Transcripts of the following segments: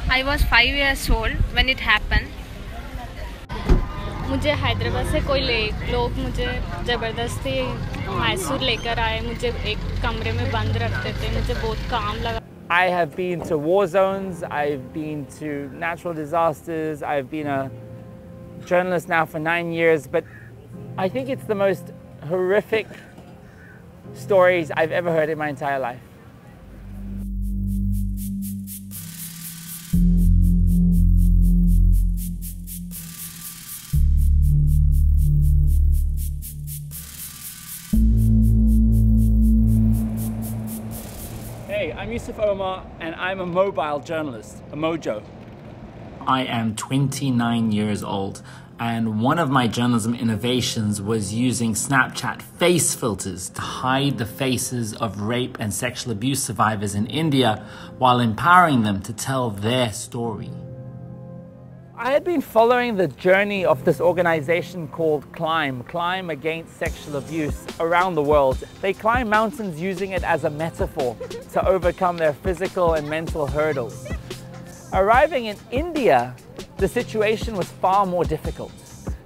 I was 5 years old when it happened. मुझे हैदराबाद से कोई लोग मुझे ज़बरदस्ती मैसूर लेकर आए, मुझे एक कमरे में बंद रखते थे, मुझे बहुत काम लगा. I have been to war zones, I've been to natural disasters, I've been a journalist now for 9 years, but I think it's the most horrific stories I've ever heard in my entire life. Hey, I'm Yusuf Omar and I'm a mobile journalist, a mojo. I am 29 years old, and one of my journalism innovations was using Snapchat face filters to hide the faces of rape and sexual abuse survivors in India while empowering them to tell their story. I had been following the journey of this organization called Climb Against Sexual Abuse around the world. They climb mountains using it as a metaphor to overcome their physical and mental hurdles. Arriving in India, the situation was far more difficult.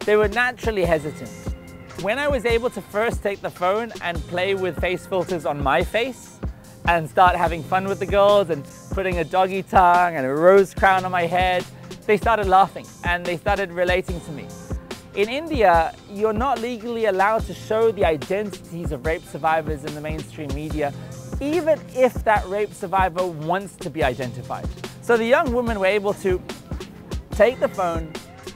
They were naturally hesitant. When I was able to first take the phone and play with face filters on my face and start having fun with the girls and putting a doggy tongue and a rose crown on my head, they started laughing and they started relating to me. In India, you're not legally allowed to show the identities of rape survivors in the mainstream media, even if that rape survivor wants to be identified. So the young women were able to take the phone,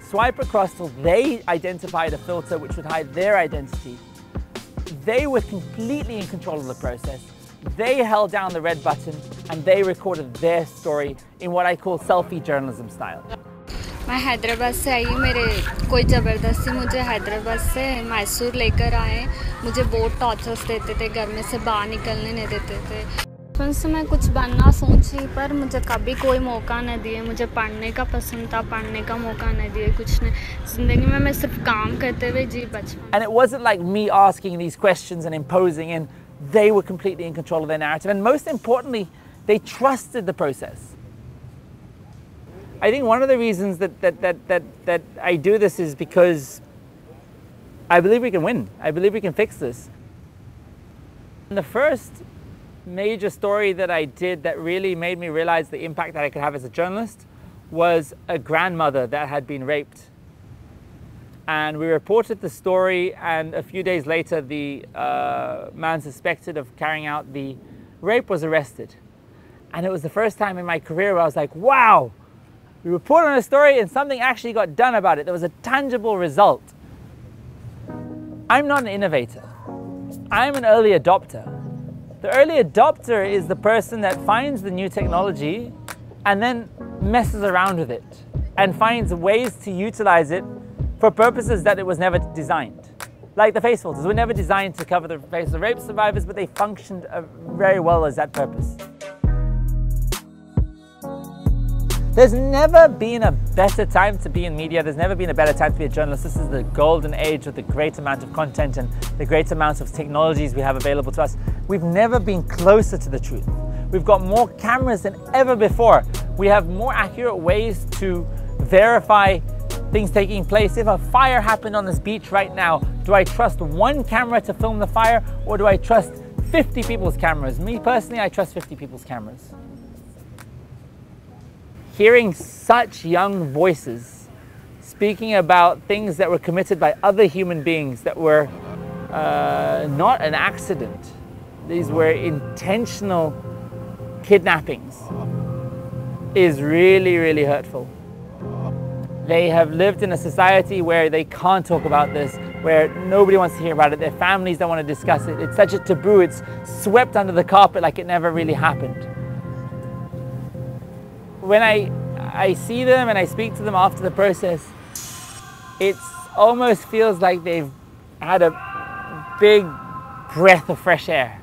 swipe across till they identified a filter which would hide their identity. They were completely in control of the process. They held down the red button and they recorded their story in what I call selfie journalism style. मैं हैदराबाद से आई, मेरे कोई ज़बरदस्ती मुझे हैदराबाद से मैसूर लेकर आए, मुझे बहुत टॉर्चर्स देते थे, घर में से बाहर निकलने नहीं देते थे. बचपन से मैं कुछ बनना सोची पर मुझे कभी कोई मौका नहीं दिए. मुझे पढ़ने का पसंद था, पढ़ने का मौका नहीं दिए, कुछ नहीं. ज़िंदगी में मैं सिर्फ काम करते हुए जी बचपन. And it wasn't like me asking these questions and imposing in. They were completely in control of their narrative, and most importantly, they trusted the process. I think one of the reasons that I do this is because I believe we can win. I believe we can fix this. And the first major story that I did that really made me realize the impact that I could have as a journalist was a grandmother that had been raped. And we reported the story, and a few days later, the man suspected of carrying out the rape was arrested. And it was the first time in my career where I was like, wow, we reported on a story and something actually got done about it. There was a tangible result. I'm not an innovator. I'm an early adopter. The early adopter is the person that finds the new technology and then messes around with it and finds ways to utilize it for purposes that it was never designed. Like the face filters were never designed to cover the face of rape survivors, but they functioned very well as that purpose. There's never been a better time to be in media. There's never been a better time to be a journalist. This is the golden age with the great amount of content and the great amount of technologies we have available to us. We've never been closer to the truth. We've got more cameras than ever before. We have more accurate ways to verify things taking place. If a fire happened on this beach right now, do I trust one camera to film the fire, or do I trust 50 people's cameras? Me personally, I trust 50 people's cameras. Hearing such young voices speaking about things that were committed by other human beings that were not an accident. These were intentional kidnappings is really, really hurtful. They have lived in a society where they can't talk about this, where nobody wants to hear about it. Their families don't want to discuss it. It's such a taboo. It's swept under the carpet like it never really happened. When I see them and I speak to them after the process, it almost feels like they've had a big breath of fresh air.